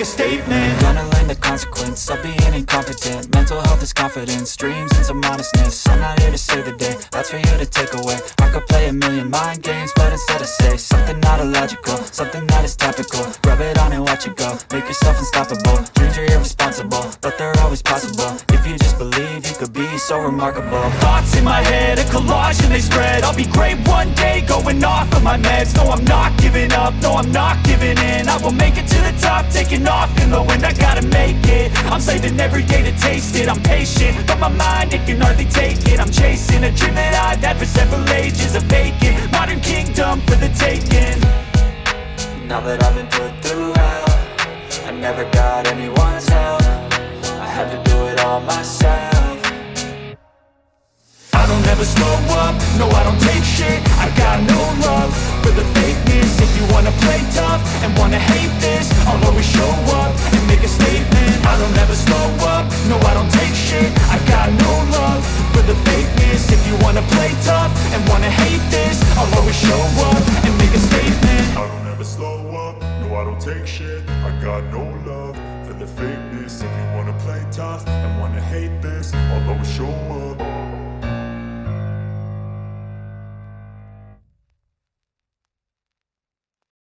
a statement. Gonna learn the consequence of being incompetent. Mental health is confidence, dreams and some modestness. I'm not here to save the day, that's for you to take away. I could play a million mind games, but instead I say something not illogical, something that is topical. Rub it on and watch it go, make yourself unstoppable. Dreams are irresponsible, but they're always possible. If you just believe, you could be so remarkable. Thoughts in my head, a collage and they spread. I'll be great one day, going off of my meds. No, I'm not giving up, no, I'm not giving in. I will make it to the top, taking off in the wind. I gotta make it, I'm saving every day to taste it. I'm patient, but my mind, it can hardly take it. I'm chasing a dream that I've had for several ages. A vacant, modern kingdom for the taking. Now that I've been put through hell, I never got anyone's help. I had to do it all myself. I don't ever slow up, no I don't take shit. I got no love for the fakeness. If you wanna play tough and wanna hate this, I'll always show up and make a statement. I don't ever slow up, no I don't take shit. I got no love for the fakeness. If you wanna play tough and wanna hate this, I'll always show up and make a statement. I don't ever slow up, no I don't take shit. I got no love for the fakeness. If you wanna play tough and wanna hate this, I'll always show up.